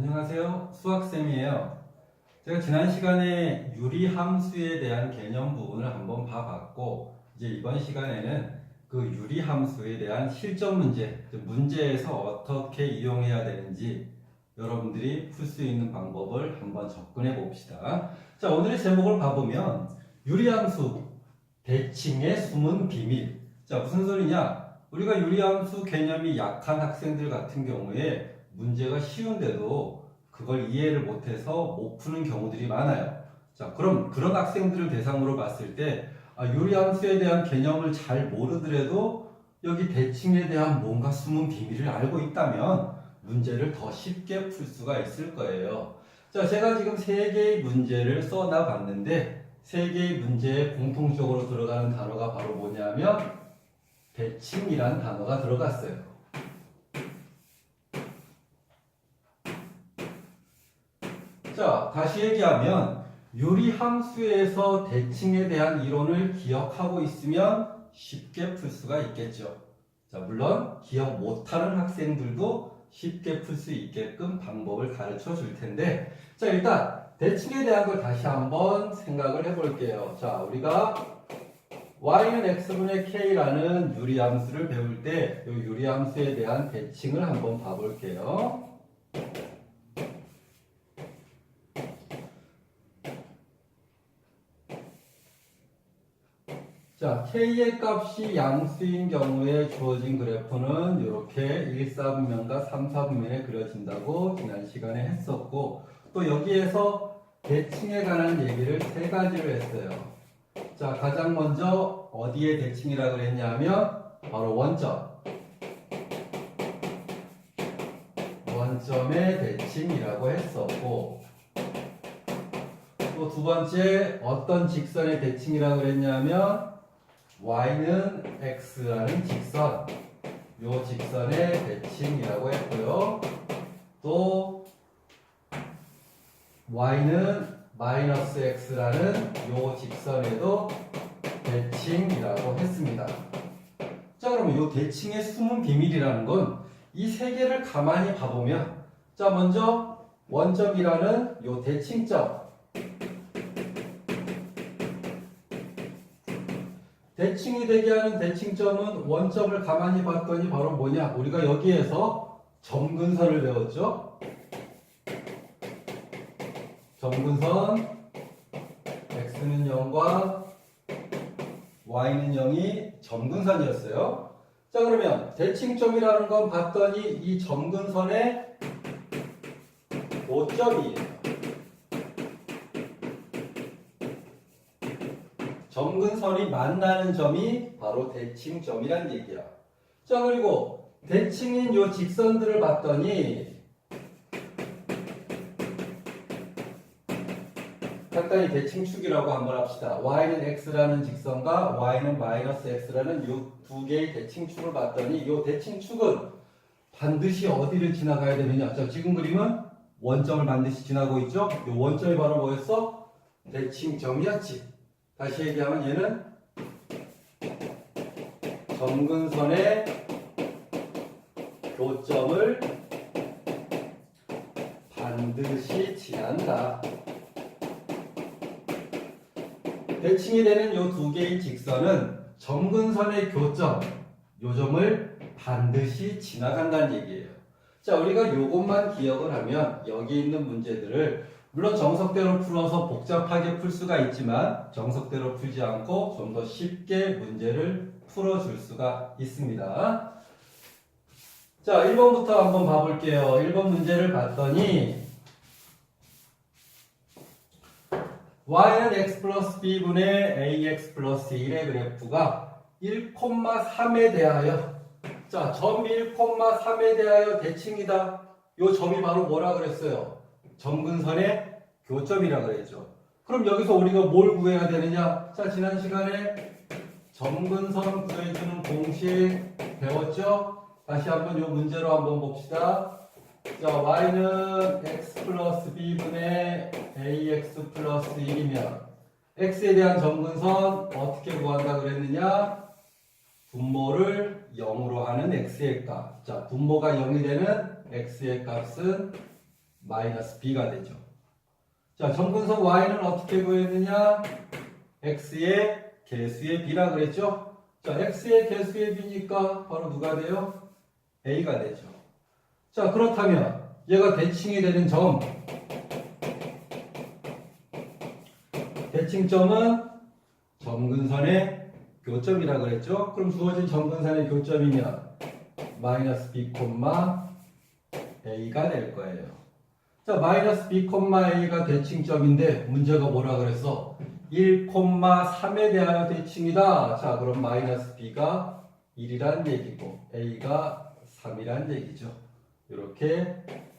안녕하세요. 수학쌤이에요. 제가 지난 시간에 유리함수에 대한 개념 부분을 한번 봐봤고, 이제 이번 시간에는 그 유리함수에 대한 실전 문제, 문제에서 어떻게 이용해야 되는지 여러분들이 풀 수 있는 방법을 한번 접근해 봅시다. 자, 오늘의 제목을 봐보면 유리함수, 대칭의 숨은 비밀. 자, 무슨 소리냐? 우리가 유리함수 개념이 약한 학생들 같은 경우에 문제가 쉬운데도 그걸 이해를 못해서 못 푸는 경우들이 많아요. 자, 그럼 그런 학생들을 대상으로 봤을 때 유리함수에 대한 개념을 잘 모르더라도 여기 대칭에 대한 뭔가 숨은 비밀을 알고 있다면 문제를 더 쉽게 풀 수가 있을 거예요. 자, 제가 지금 3개의 문제를 써놔 봤는데 3개의 문제에 공통적으로 들어가는 단어가 바로 뭐냐면 대칭이란 단어가 들어갔어요. 자, 다시 얘기하면 유리함수에서 대칭에 대한 이론을 기억하고 있으면 쉽게 풀 수가 있겠죠. 자, 물론 기억 못하는 학생들도 쉽게 풀 수 있게끔 방법을 가르쳐 줄 텐데, 자, 일단 대칭에 대한 걸 다시 한번 생각을 해볼게요. 자, 우리가 y는 x분의 k라는 유리함수를 배울 때 이 유리함수에 대한 대칭을 한번 봐볼게요. 자, k의 값이 양수인 경우에 주어진 그래프는 이렇게 1, 4분면과 3, 4분면에 그려진다고 지난 시간에 했었고, 또 여기에서 대칭에 관한 얘기를 3가지를 했어요. 자, 가장 먼저 어디에 대칭이라고 그랬냐면 바로 원점의 대칭이라고 했었고, 또 두 번째 어떤 직선의 대칭이라고 그랬냐면 y는 x라는 직선, 요 직선의 대칭이라고 했고요. 또 y는 마이너스 x라는 요 직선에도 대칭이라고 했습니다. 자, 그러면 요 대칭의 숨은 비밀이라는 건 이 3개를 가만히 봐보면, 자, 먼저 원점이라는 요 대칭점, 대칭이 되게 하는 대칭점은 원점을 가만히 봤더니 바로 뭐냐? 우리가 여기에서 점근선을 배웠죠? 점근선 x는 0과 y는 0이 점근선이었어요. 자, 그러면 대칭점이라는 건 봤더니 이 점근선의 교점이에요. 점근선이 만나는 점이 바로 대칭점이란 얘기야. 자, 그리고 대칭인 요 직선들을 봤더니 간단히 대칭축이라고 한번 합시다. y는 x라는 직선과 y는 마이너스 x라는 요 2개의 대칭축을 봤더니 요 대칭축은 반드시 어디를 지나가야 되느냐. 자, 지금 그림은 원점을 반드시 지나고 있죠. 요 원점이 바로 뭐였어? 대칭점이었지. 다시 얘기하면 얘는 점근선의 교점을 반드시 지난다. 대칭이 되는 요 2개의 직선은 점근선의 교점, 요 점을 반드시 지나간다는 얘기예요. 자, 우리가 요것만 기억을 하면 여기 있는 문제들을 물론 정석대로 풀어서 복잡하게 풀 수가 있지만 정석대로 풀지 않고 좀 더 쉽게 문제를 풀어줄 수가 있습니다. 자, 1번부터 한번 봐볼게요. 1번 문제를 봤더니 y는 x 플러스 b분의 ax 플러스 1의 그래프가 1,3에 대하여, 자, 점 1,3에 대하여 대칭이다. 요 점이 바로 뭐라 그랬어요? 점근선의 교점이라 그랬죠. 그럼 여기서 우리가 뭘 구해야 되느냐? 자, 지난 시간에 점근선 구해주는 공식 배웠죠? 다시 한번 요 문제로 한번 봅시다. 자, y는 x 플러스 b분의 ax 플러스 1이면 x에 대한 점근선 어떻게 구한다 그랬느냐? 분모를 0으로 하는 x의 값. 자, 분모가 0이 되는 x의 값은 마이너스 b가 되죠. 자, 점근선 y는 어떻게 구했느냐? x의 개수의 b라 그랬죠? 자, x의 개수의 b니까 바로 누가 돼요? a가 되죠. 자, 그렇다면 얘가 대칭이 되는 점, 대칭점은 점근선의 교점이라 그랬죠? 그럼 주어진 점근선의 교점이면 마이너스 b, a가 될 거예요. 자, 마이너스 b, a가 대칭점인데 문제가 뭐라 그랬어? 1,3에 대하여 대칭이다. 자, 그럼 마이너스 b가 1이란 얘기고 a가 3이란 얘기죠. 이렇게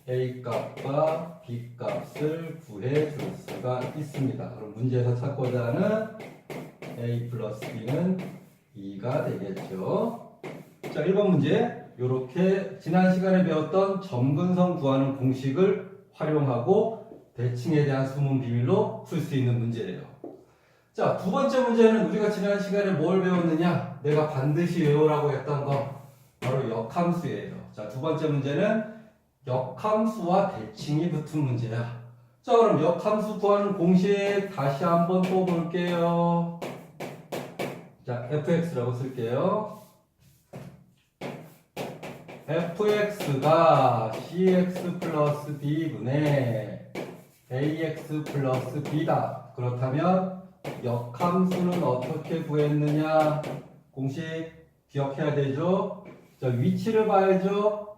a 값과 b 값을 구해 줄 수가 있습니다. 그럼 문제에서 찾고자 하는 a 플러스 b는 2가 되겠죠. 자, 1번 문제. 이렇게 지난 시간에 배웠던 점근선 구하는 공식을 활용하고 대칭에 대한 숨은 비밀로 풀 수 있는 문제예요. 자, 두 번째 문제는 우리가 지난 시간에 뭘 배웠느냐? 내가 반드시 외우라고 했던 거 바로 역함수예요. 자, 두 번째 문제는 역함수와 대칭이 붙은 문제야. 자, 그럼 역함수 구하는 공식 다시 한번 또 볼게요. 자, fx라고 쓸게요. fx가 cx 플러스 b분의 ax 플러스 b다. 그렇다면 역함수는 어떻게 구했느냐? 공식 기억해야 되죠? 자, 위치를 봐야죠.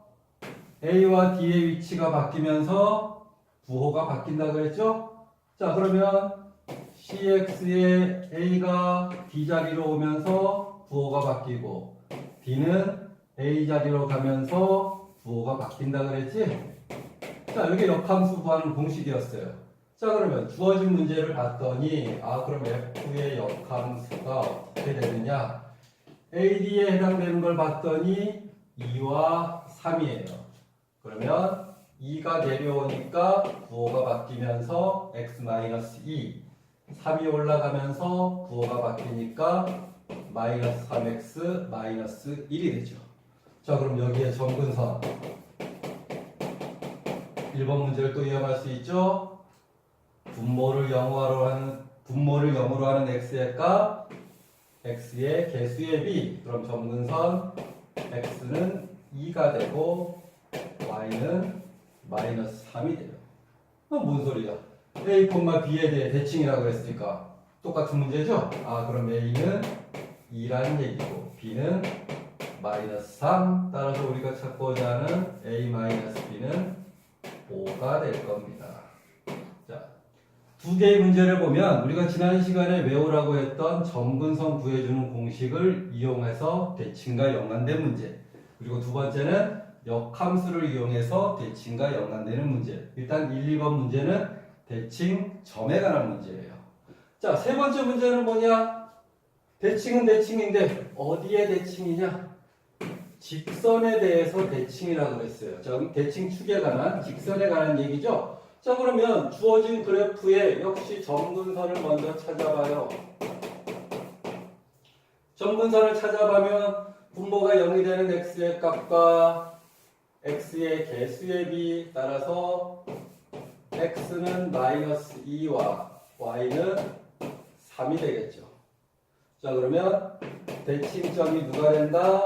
a와 d의 위치가 바뀌면서 부호가 바뀐다 그랬죠? 자, 그러면 cx의 a가 d 자리로 오면서 부호가 바뀌고 d는 a 자리로 가면서 부호가 바뀐다 그랬지? 자, 이게 역함수 구하는 공식이었어요. 자, 그러면 주어진 문제를 봤더니 그럼 f의 역함수가 어떻게 되느냐? ad에 해당되는 걸 봤더니 2와 3이에요. 그러면 2가 내려오니까 부호가 바뀌면서 x-2, 3이 올라가면서 부호가 바뀌니까 마이너스 3x 마이너스 1이 되죠. 자, 그럼 여기에 점근선 1번 문제를 또 이어갈 수 있죠. 분모를 영어로 하는 x의 값, x의 개수의 b. 그럼 점근선 x는 2가 되고 y는 마이너스 3이 돼요. 그럼 뭔 소리야? a, b에 대해 대칭이라고 했으니까 똑같은 문제죠? 그럼 a는 2라는 얘기고 b는 마이너스 3. 따라서 우리가 찾고자 하는 a 마이너스 b는 5가 될 겁니다. 자, 두 개의 문제를 보면 우리가 지난 시간에 외우라고 했던 점근선 구해주는 공식을 이용해서 대칭과 연관된 문제, 그리고 두 번째는 역함수를 이용해서 대칭과 연관되는 문제. 일단 1, 2번 문제는 대칭점에 관한 문제예요. 자, 세 번째 문제는 뭐냐? 대칭은 대칭인데 어디에 대칭이냐? 직선에 대해서 대칭이라고 그랬어요. 자, 그럼 대칭축에 관한, 직선에 관한 얘기죠. 자, 그러면 주어진 그래프에 역시 점근선을 먼저 찾아봐요. 점근선을 찾아보면 분모가 0이 되는 x의 값과 x의 개수의 b 따라서 x는 마이너스 2와 y는 3이 되겠죠. 자, 그러면 대칭점이 누가 된다?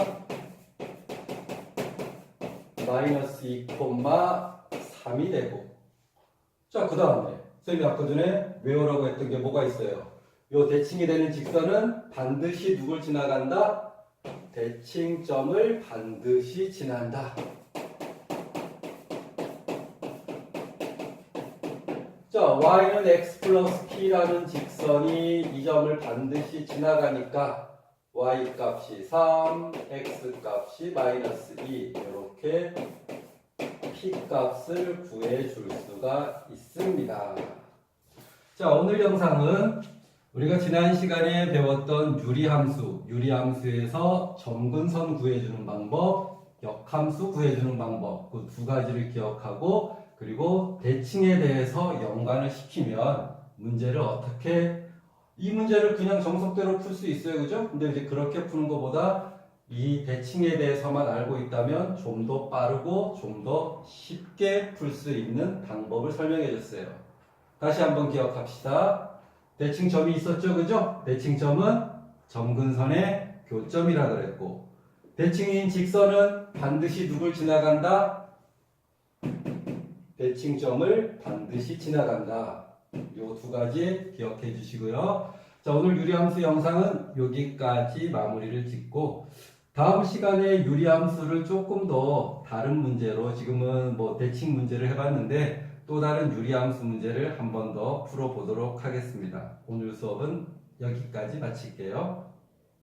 마이너스 2,3이 되고, 자, 그 다음에 선생님이 아까 전에 외우라고 했던 게 뭐가 있어요? 요 대칭이 되는 직선은 반드시 누굴 지나간다? 대칭점을 반드시 지난다. 자, y는 x 플러스 p라는 직선이 이 점을 반드시 지나가니까 y 값이 3, x 값이 마이너스 2, 이렇게 p 값을 구해줄 수가 있습니다. 자, 오늘 영상은 우리가 지난 시간에 배웠던 유리함수에서 점근선 구해주는 방법, 역함수 구해주는 방법, 그 두 가지를 기억하고, 그리고 대칭에 대해서 연관을 시키면 이 문제를 그냥 정석대로 풀 수 있어요. 그죠? 근데 이제 그렇게 푸는 것보다 이 대칭에 대해서만 알고 있다면 좀 더 빠르고 좀 더 쉽게 풀 수 있는 방법을 설명해 줬어요. 다시 한번 기억합시다. 대칭점이 있었죠, 그죠? 대칭점은 점근선의 교점이라 그랬고, 대칭인 직선은 반드시 누굴 지나간다? 대칭점을 반드시 지나간다. 요 두 가지 기억해 주시고요. 자, 오늘 유리함수 영상은 여기까지 마무리를 짓고, 다음 시간에 유리함수를 조금 더 다른 문제로, 지금은 뭐 대칭 문제를 해봤는데 또 다른 유리함수 문제를 한 번 더 풀어보도록 하겠습니다. 오늘 수업은 여기까지 마칠게요.